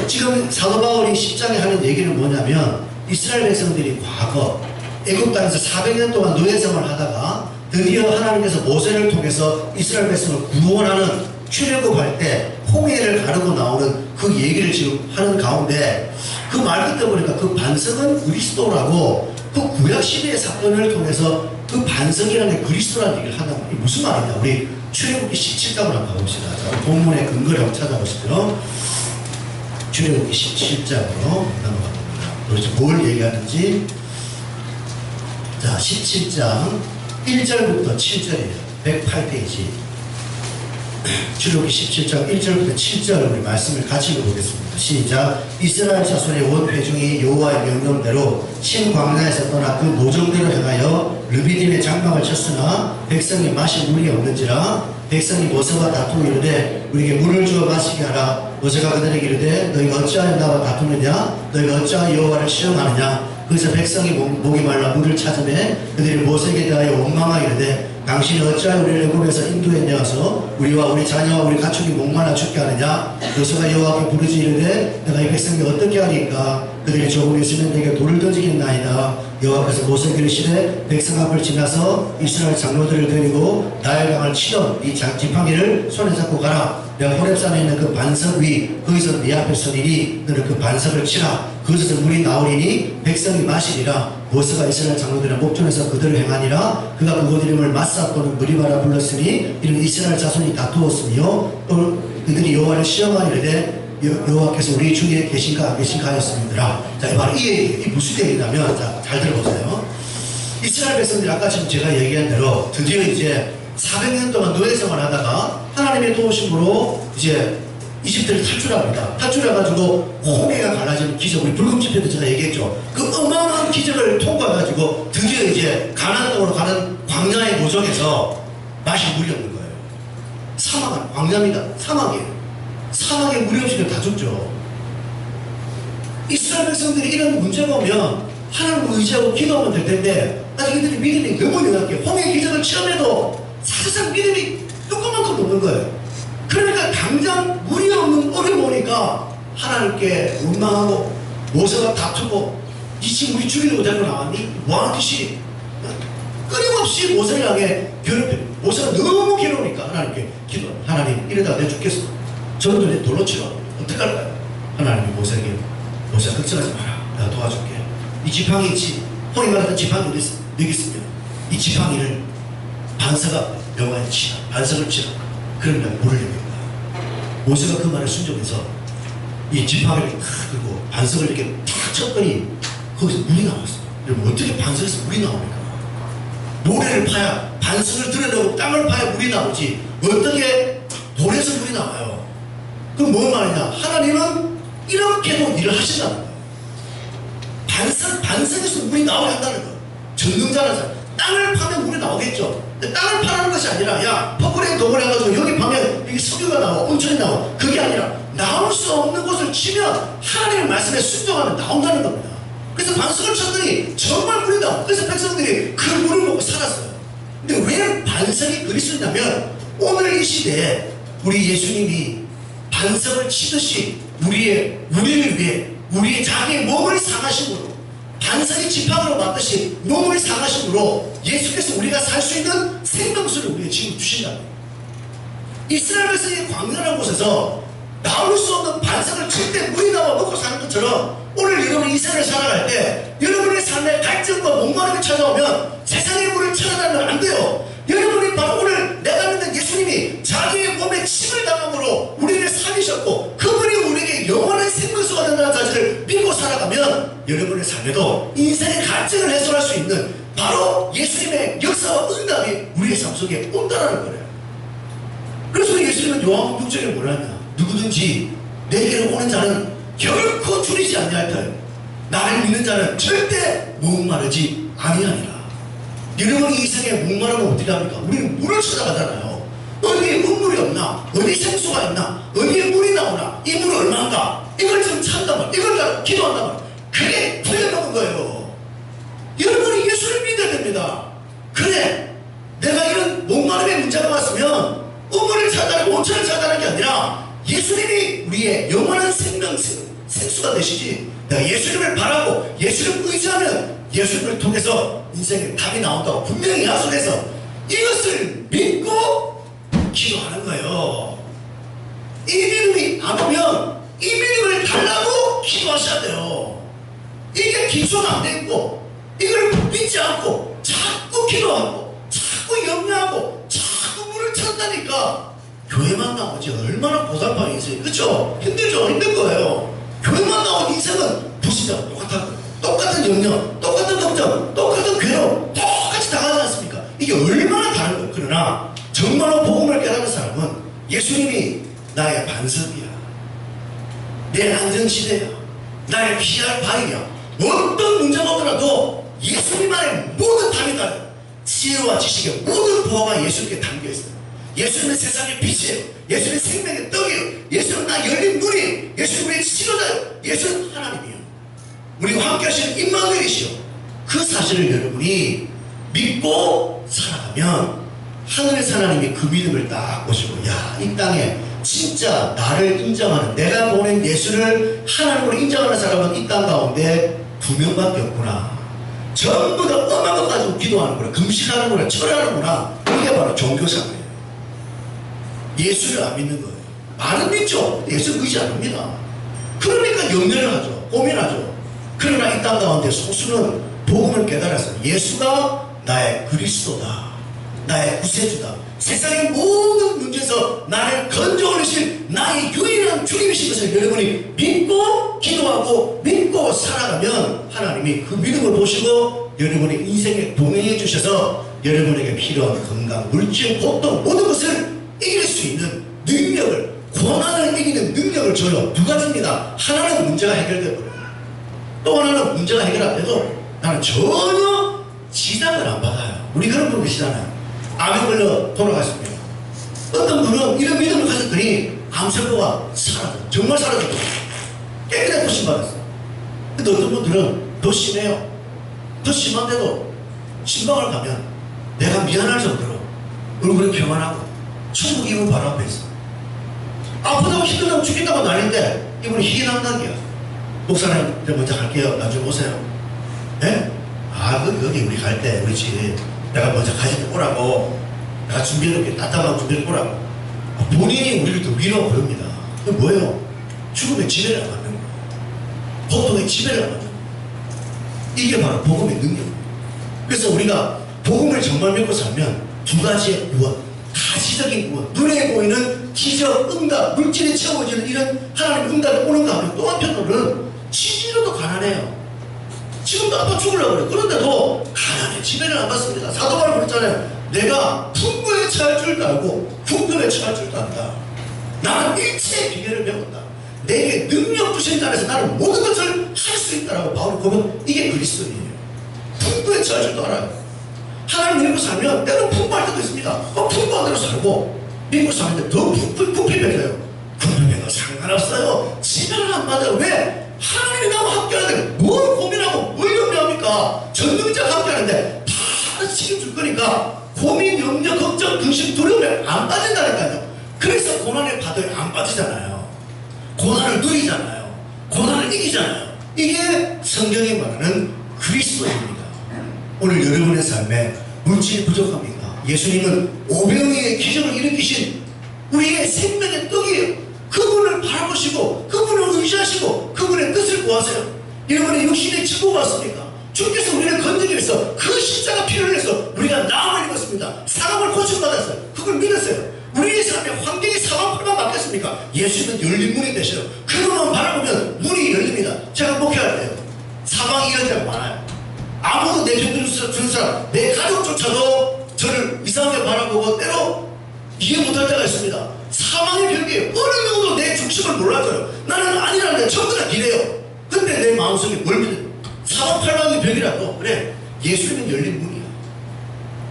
지금 사도 바울이 10장에 하는 얘기는 뭐냐면 이스라엘 백성들이 과거 애굽 땅에서 400년 동안 노예 생활을 하다가 드디어 하나님께서 모세를 통해서 이스라엘 백성을 구원하는 출애굽할 때 홍해를 가르고 나오는 그 얘기를 지금 하는 가운데 그 말 듣다 보니까 그 반석은 그리스도라고 그 구약시대의 사건을 통해서 그 반석이라는 게 그리스도라는 얘기를 한다는 게 무슨 말이냐. 우리 출애굽기 17장으로 한번 가봅시다. 자, 본문의 근거를 한번 찾아보시죠. 출애굽기 17장으로 넘어갑니다. 그렇죠. 뭘 얘기하는지. 자, 17장 1절부터 7절이에요. 108페이지. 출애굽기 17장 1절부터 7절 우리 말씀을 같이 읽어보겠습니다. 시작. 이스라엘 자손의 온 회중이 여호와의 명령대로 신광야에서 떠나 그 노정대로 행하여 르비딤의 장막을 쳤으나 백성이 마실 물이 없는지라 백성이 모세와 다투고 이르되 우리에게 물을 주어 마시게 하라. 모세가 그들에게 이르되 너희가 어찌하여 나와 다투느냐 너희가 어찌하여 여호와를 시험하느냐. 그래서 백성이 목이 말라 물을 찾으매 그들이 모세에게 대하여 원망하여 이르되 당신이 어찌하여 우리를 애굽에서 인도에 내어서 우리와 우리 자녀와 우리 가축이 목말라 죽게 하느냐. 여호수아가 여호와께 부르지 이르되 내가 이 백성이 어떻게 하리까. 그들이 조금 있으면 내게 돌을 던지겠나이다. 여호와께서 모세에게 이르시되 백성 앞을 지나서 이스라엘 장로들을 데리고 나일강을 치던 이 지팡이를 손에 잡고 가라. 내가 호렙산에 있는 그 반석 위 거기서 네 앞에 서리니 너는 그 반석을 치라. 그것에서 물이 나오리니 백성이 마시리라. 모세가 이스라엘 장로들의 목전에서 그들을 행하니라. 그가 그곳 이름을 마사 또는 무리바라 불렀으니 이는 이스라엘 자손이 다투었으며 또 그들이 여호와를 시험하이르되 여호와께서 우리 중에 계신가 안 계신가 하였습니다. 자, 바로 이 얘기, 무슨 얘기냐면, 자, 잘 들어보세요. 이스라엘 백성들이 아까 지금 제가 얘기한 대로 드디어 이제 400년 동안 노예 생활을 하다가 하나님의 도우심으로 이제 이집트를 탈출합니다. 탈출해가지고 홍해가 갈라지는 기적, 우리 불금집 때도 제가 얘기했죠. 그 어마어마한 기적을 통과해가지고 드디어 이제 가나안 땅으로 가는 광야의 도정에서 마실 물이 없는 거예요. 사막은 광야입니다. 사막이에요. 사막에 물이 없으면 다 죽죠. 이스라엘 백성들이 이런 문제가 오면 하나님을 의지하고 기도하면 될 텐데 아직 이들이 믿음이 너무 연약해. 홍해 기적을 체험해도 사실상 믿음이 조금만큼 없는 거예요. 그러니까 당장 물이 없는 어려움 오니까 하나님께 원망하고 모세가 다투고 이 친구 우리 죽이려고 데리고 나왔니? 뭐하는 짓이? 끊임없이 모세를 향해 괴롭혀. 모세가 너무 괴로우니까 하나님께 기도. 하나님 이러다가 내가 죽겠어. 저놈들 내 돌로 치러. 어떡할까요? 하나님이 모세에게 모세가 걱정하지 마라. 내가 도와줄게. 이 지팡이 있지. 형이 말하던 지팡이 어디 있으면 이 지팡이를 반석아 명화에 치라. 반석을 치라. 그러면 물을 내립니다. 모세가 그 말에 순종해서 이 지팡이를 탁 들고 반석을 이렇게 탁 쳤더니 거기서 물이 나왔어요. 여러분 어떻게 반석에서 물이 나옵니까? 모래를 파야 반석을 드러내고 땅을 파야 물이 나오지 어떻게 돌에서 물이 나와요? 그럼 뭔 말이냐? 하나님은 이렇게도 일을 하신다는 거예요. 반석에서 물이 나오게 한다는 거예요. 전능자라는 사람. 땅을 파면 물이 나오겠죠. 근데 땅을 파라는 것이 아니라 야 퍼프레인 도구를 해가지고 여기 파면 여기 석유가 나와 온천이 나와. 그게 아니라 나올 수 없는 곳을 치면 하나님의 말씀에 순종하면 나온다는 겁니다. 그래서 반석을 쳤더니 정말 물이 나와. 그래서 백성들이 그 물을 먹고 살았어요. 근데 왜 반석이 그리스도냐면 오늘 이 시대에 우리 예수님이 반석을 치듯이 우리를 위해 우리의 자기의 몸을 상하심으로 반석이 지팡이로 맞듯이 몸을 상하심으로 예수께서 우리가 살 수 있는 생명수를 우리에게 지금 주신다는 거예요. 이스라엘 백성이 광야라는 곳에서 나올 수 없는 반석을 칠 때 물이 나와 먹고 사는 것처럼 오늘 여러분이 이 세상을 살아갈 때 여러분의 삶에 갈증과 목마름이 찾아오면 세상의 물을 찾아다니면 안 돼요. 여러분이 바로 오늘 내가 믿는 예수님이 자기의 몸에 침을 당함으로 우리를 살리셨고 그분이 우리에게 영원한 생명수가 된다는 사실을 믿고 살아가면 여러분의 삶에도 인생의 갈증을 해소할 수 있는 바로 예수님의 역사와 응답이 우리의 삶 속에 온다는 거예요. 그래서 예수님은 요한복음 6장에 뭐라 하냐? 누구든지 내게로 오는 자는 결코 줄이지 아니할 나를 믿는 자는 절대 목마르지 아니하리라. 여러분이 이 세상에 목마르면 어떻게 합니까? 우리는 물을 찾아가잖아요. 어디에 물이 없나? 어디에 생수가 있나? 어디에 물이 나오나? 이 물은 얼마인가? 이걸 좀 찾는다면 이걸 가지고 기도한다면 그게 풀려먹은 거예요. 여러분이 예수를 믿어야 됩니다. 그래 내가 이런 목마름의 문제가 왔으면 우물을 찾아내고 온천을 찾아내는 게 아니라 예수님이 우리의 영원한 생수가 되시지. 내가 예수님을 바라고 예수님을 의지하면 예수님을 통해서 인생의 답이 나온다고 분명히 약속해서 이것을 믿고 기도하는 거예요. 이 믿음이 안 오면 이 믿음을 달라고 기도하셔야 돼요. 이게 기초가 안 돼 있고 이걸 믿지 않고 자꾸 기도하고 자꾸 염려하고 자꾸 물을 찾다니까 교회만 나오지 얼마나 보살판이 인생이 그렇죠? 힘들죠? 힘든 거예요. 교회만 나온 인생은 부시죠. 똑같은 염려, 똑같은 걱정, 똑같은 괴로움 똑같이 당하지 않습니까? 이게 얼마나 다른 거예요. 그러나 정말로 복음을 깨달은 사람은 예수님이 나의 반석이야, 내 안전지대야, 나의 피할 바위야. 어떤 문제가 오더라도 예수님 안에 모든 답이 달려요. 지혜와 지식의 모든 보화가 예수님께 담겨있어요. 예수님은 세상의 빛이에요. 예수님은 생명의 떡이에요. 예수님은 나 열린 눈이에요. 예수님은 우리의 치료자예요. 예수님은 하나님이에요. 우리와 함께 하시는 임마누엘이시오. 그 사실을 여러분이 믿고 살아가면 하늘에서 하나님이 그 믿음을 딱 보시고 야, 이 땅에 진짜 나를 인정하는 내가 보낸 예수를 하나님으로 인정하는 사람은 이 땅 가운데 2명밖에 없구나. 전부 다 엄한 것 가지고 기도하는구나, 금식하는구나, 철하는구나. 이게 바로 종교사예요. 예수를 안 믿는 거예요. 많은 믿죠. 예수 의지 안 합니다. 그러니까 염려를 하죠. 고민하죠. 그러나 이 땅 가운데 소수는 복음을 깨달아서 예수가 나의 그리스도다, 나의 구세주다, 세상의 모든 문제에서 나를 건져올리실 나의 유일한 주님이신 것을 여러분이 믿고 기도하고 믿고 살아가면 하나님이 그 믿음을 보시고 여러분의 인생에 동행해 주셔서 여러분에게 필요한 건강, 물질, 고통 모든 것을 이길 수 있는 능력을, 고난을 이기는 능력을 줘요. 두 가지입니다. 하나는 문제가 해결되어 버려요. 또 하나는 문제가 해결 안 돼도 나는 전혀 지장을 안 받아요. 우리 그런 분 계시잖아요. 암에 걸려 돌아가십니다. 어떤 분은 이런 믿음을 가졌더니 암세포가 사라져. 정말 사라졌고 깨끗하게 고침받았어요. 근데 어떤 분들은 더 심해요. 더 심한데도 신방을 가면 내가 미안할 정도로 얼굴이 평안하고 천국 이문 바로 앞에 있어. 아프다고 힘들다고 죽인다고 난리인데 이분이 희망각이야. 목사님, 이제 먼저 갈게요. 나중에 오세요. 예? 여기 우리 갈 때, 우리 집, 내가 먼저 가지고 오라고. 내가 준비해놓게, 따뜻하게 준비해놓고 오라고. 본인이 우리를 또 위로하고 그럽니다. 그 뭐예요? 죽음의 지배를 안 받는 거예요. 고통의 지배를 안 받는 거예요. 이게 바로 복음의 능력입니다. 그래서 우리가 복음을 정말 믿고 살면 두 가지의 구원, 가시적인 구원, 눈에 보이는 기적, 응답, 물질이 채워지는 이런 하나님의 응답이 오는가 하면 또 한편으로는 진리로도 가난해요. 지금도 아파 죽으려고 그래요. 그런데도 가난의 지배를 안 받습니다. 사도 바울이 그랬잖아요. 내가 풍부에 처할 줄도 알고 궁핍에 처할 줄도 안다. 나는 일체의 비결을 배웠다. 내게 능력 주신 자에서 나는 모든 것을 할 수 있다라고 바울이 보면 이게 그리스도인이에요. 풍부에 처할 줄도 알아요. 하나님 믿고 살면 때로 풍부할 때도 있습니다. 풍부한 대로 살고 믿고 사는데 더 궁핍해져요. 궁핍해도 상관없어요. 지배를 안 받아요. 왜? 하나님이 나와 함께하는데 뭘 고민하고 뭘 염려합니까? 전능자가 함께하는데 다 책임줄 거니까 고민, 염려, 걱정, 근심, 두려움에 안 빠진다니까요. 그래서 고난을 받아요. 안 빠지잖아요. 고난을 누리잖아요. 고난을 이기잖아요. 이게 성경이 말하는 그리스도입니다. 오늘 여러분의 삶에 물질이 부족합니까? 예수님은 오병이의 기적을 일으키신 우리의 생명의 떡이에요. 그분을 바라보시고 그분을 의지하시고 그분의 뜻을 구하세요. 여러분의 육신에 지고 왔습니까? 주께서 우리를 건지기 위해서 그 십자가 피를 흘려서 우리가 나음을 입었습니다. 사람을 고침받았어요. 그걸 믿었어요. 우리의 삶에 환경이 사방팔방 바뀌었습니까? 예수님은 열린 문이 되셔요. 그것만 바라보면 문이 열립니다. 제가 목회할 때요, 사방이 이런 데가 많아요. 아무도 내 편을 주는 사람, 내 가족조차도 저를 이상하게 바라보고 때로 이해 못할 때가 있습니다. 사망의 벽이에요. 어느 누구도 내 중심을 몰라줘요. 나는 아니라는데 전부 다 기래요. 근데 내 마음속에 뭘 믿어요? 사방팔방의 벽이라고. 그래, 예수님은 열린 문이야.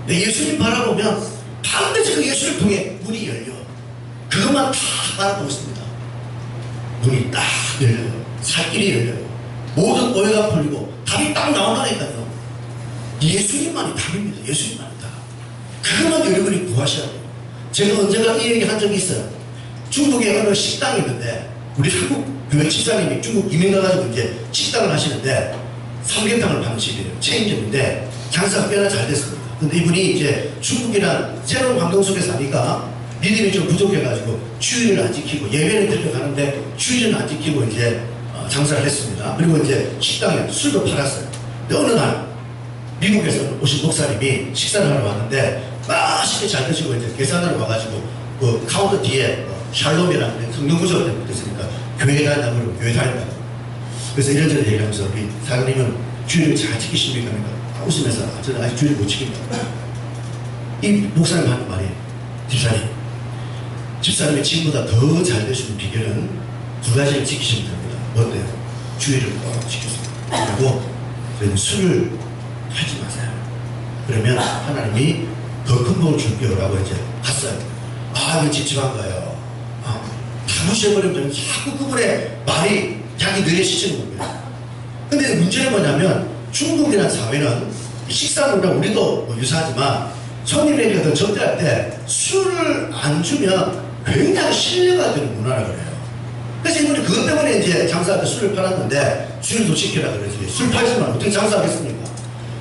내 예수님 바라보면 반드시 그 예수를 통해 문이 열려. 그것만 다 바라보고 있습니다. 문이 딱 열려요. 살길이 열려요. 모든 오해가 풀리고 답이 딱 나온다니까요. 예수님만이 답입니다. 예수님만이 답. 그것만 여러분이 구하셔야 돼요. 제가 언젠가 이 얘기 한 적이 있어요. 중국에 어느 식당이 있는데 우리 한국 교회 집사님이 중국 이민 가가지고 이제 식당을 하시는데 삼계탕을 파는 집이에요. 체인점인데 장사가 꽤나 잘 됐습니다. 근데 이분이 이제 중국이란 새로운 환경 속에 사니까 믿음이 좀 부족해가지고 주일을 안 지키고 예배를 들려가는데 주일은 안 지키고 이제 장사를 했습니다. 그리고 이제 식당에 술도 팔았어요. 근데 어느 날 미국에서 오신 목사님이 식사를 하러 왔는데 맛있게 잘 드시고 이제 계산하러 와가지고 그 카운터 뒤에 샬롬이라는 성경구조가 됐으니까 교회 다닌다고 교회 다닌다고. 그래서 이런저런 얘기하면서 우리 사장님은 주일을 잘 지키십니까? 그러니까 웃으면서 저는 아직 주일을 못 지킵니다. 이 목사님 하는 말이 집사님이 지금보다 더 잘 되시는 비결은 두 가지를 지키시면 됩니다. 뭔데요? 주일을 꼭 지키세요. 그리고 저희는 술을 하지 마세요. 그러면 하나님이 더 큰 복을 줄게요 라고 이제 갔어요. 이거 찝찝한 거예요. 다 무시해버리면 자꾸 그분의 말이 자기 뇌에 씻히는 겁니다. 근데 문제는 뭐냐면 중국이라는 사회는 식사 문화랑 우리도 뭐 유사하지만 손님에게 접대할 때 술을 안 주면 굉장히 신뢰가 되는 문화라 그래요. 그래서 이분이 그것 때문에 이제 장사할 때 술을 팔았는데 주일도 지키라 그러지. 술 팔지만 어떻게 장사하겠습니까?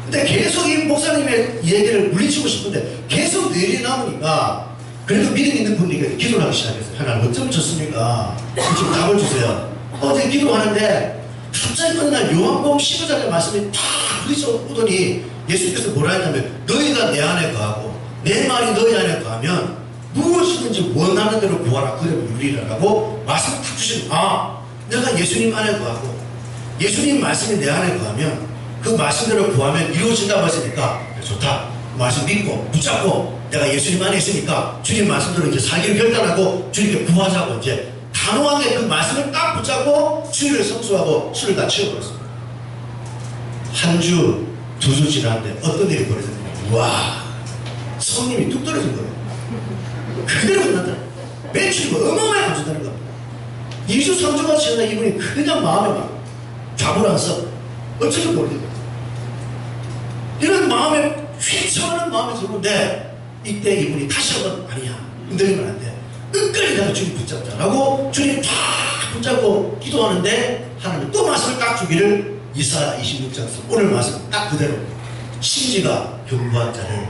근데 계속 이 목사님의 얘기를 물리치고 싶은데 계속 뇌리 남으니까 그래도 믿음 있는 분들이 기도를 하기 시작했어요. 하나님 어쩜 좋습니까? 좀 답을 주세요. 어제 기도하는데 갑자기 어느 날 요한복음 15장의 말씀이 다 부딪혀오더니 예수께서 뭐라 했냐면 너희가 내 안에 거하고 내 말이 너희 안에 거하면 무엇이든지 원하는 대로 구하라 그러면 유리라라고 말씀을 탁 주시는 내가 예수님 안에 거하고 예수님 말씀이 내 안에 거하면 그 말씀대로 구하면 이루어진다고 하시니까 좋다. 말씀 믿고 붙잡고 내가 예수님 안에 있으니까 주님 말씀대로 이제 살기를 결단하고 주님께 구하자고 이제 단호하게 그 말씀을 딱 붙잡고 주일을 성수하고 술을 다 치워버렸습니다. 한 주, 두 주 지났는데 어떤 일이 벌어졌냐면 와, 손님이 뚝 떨어진 거예요. 그대로 끝났더라. 매출이 어마어마하게 감소되는 겁니다. 2주, 3주가 지나다 이분이 그냥 마음에 막 좌불안석 어쩔 줄 모르겠어요. 이런 마음에 휘청하는 마음이 들었는데 이때 이분이 다시 한번 아니야 흔들리면 안 돼. 끝까지 내가 주님 붙잡자라고 주님 탁 붙잡고 기도하는데 하나님 또 말씀을 딱 주기를 이사야 26장 오늘 말씀 딱 그대로 심지가 견고한 자를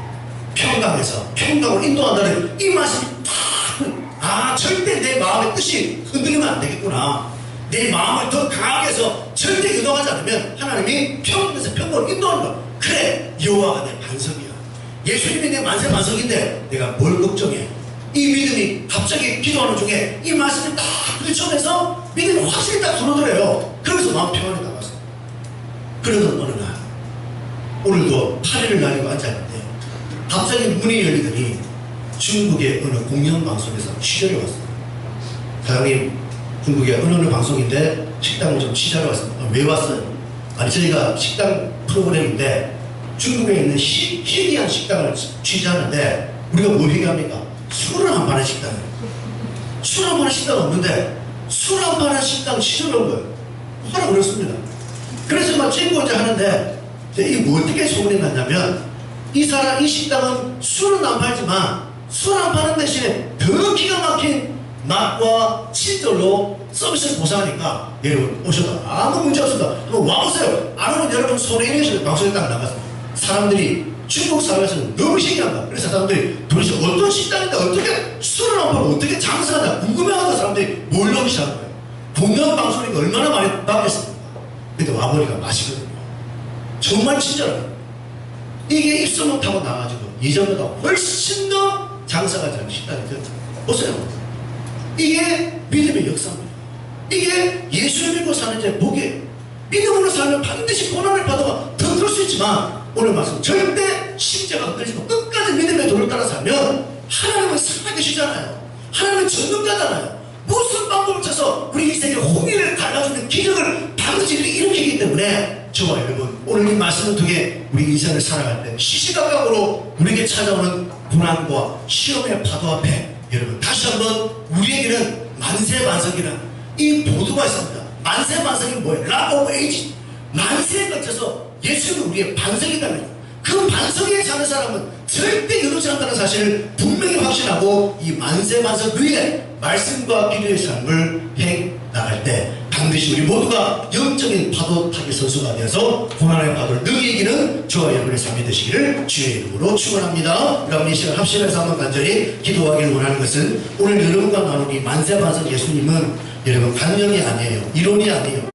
평강해서 평강으로 인도한다는 이 말씀이 딱 절대 내 마음의 뜻이 흔들리면 안 되겠구나. 내 마음을 더 강하게 해서 절대 유동하지 않으면 하나님이 평강에서 평강으로 인도하는 거야. 그래, 여호와가 내 반석이야. 예수님이 내 만세 반석인데 내가 뭘 걱정해. 이 믿음이 갑자기 기도하는 중에 이 말씀이 딱 부딪혀내서 믿음이 확실히 딱 들어오더래요. 그래서 마음 평안이 나왔어요. 그러던 어느 날 오늘도 8일을 날리고 앉아있는데 갑자기 문이 열리더니 중국의 어느 공영방송에서 취재를 왔어요. 사장님, 중국의 어느 방송인데 식당을 좀 취재하러 왔습니다. 왜 왔어요? 아니, 저희가 식당 프로그램인데 중국에 있는 희귀한 식당을 취재하는데 우리가 뭘 얘기합니까? 술을 안 파는 식당이에요. 술 안 파는 식당 없는데 술 안 파는 식당 취재를 온 거예요. 하라 그렇습니다. 그래서 막 찍고자 하는데 이게 뭐 어떻게 소문이 났냐면 이 식당은 술은 안 팔지만 술 안 파는 대신에 더 기가 막힌 맛과 질들로 서비스를 보상하니까 여러분 오셔도 아무 문제 없습니다. 한번 와보세요. 안 오면 여러분 손에 인해서 방송에 딱 나가서 사람들이 중국 사회에서는 너무 신기한 거야. 그래서 사람들이 도대체 어떤 식당인데 어떻게 술을 안 팔고 어떻게 장사하냐 궁금해하는 사람들이 몰려오기 시작한 거예요. 공영방송이니까 얼마나 많이 받겠습니까? 근데 와보니까 맛이거든요. 정말 친절하다. 이게 입소 못하고 나가지고 예전보다 훨씬 더 장사가 잘 식당이 되었다. 보세요. 이게 믿음의 역사입니다. 이게 예수를 믿고 사는 자의 복이에요. 믿음으로 살면 반드시 고난을 받아가 더 그럴 수 있지만 오늘 말씀 절대 심지가 흔들리고 끝까지 믿음의 도를 따라 살면 하나님은 살아계시잖아요. 하나님은 전능자잖아요. 무슨 방법을 쳐서 우리 인생의 홍해를 갈라주는 기적을 반드시 일으키기 때문에 저와 여러분 오늘 이 말씀을 통해 우리 인생을 살아갈 때 시시각각으로 우리에게 찾아오는 고난과 시험의 파도 앞에 여러분 다시 한번 우리에게는 만세반석이라는 이 보도가 있습니다. 만세반석이 뭐예요? 락 오브 에이지. 만세에 걸쳐서 예수는 우리의 반석이라는 거예요. 그 반석에 사는 사람은 절대 이루지 않는다는 사실을 분명히 확신하고 이 만세반석 위에 말씀과 기도의 삶을 해 나갈 때 반드시 우리 모두가 영적인 파도 타기 선수가 되어서 고난의 파도를 능히 이기는 저와 여러분의 삶이 되시기를 주의 이름으로 축원합니다. 그럼 이 시간 합심해서 한번 간절히 기도하기를 원하는 것은 오늘 여러분과 나눈 이 만세반석 예수님은 여러분 관념이 아니에요. 이론이 아니에요.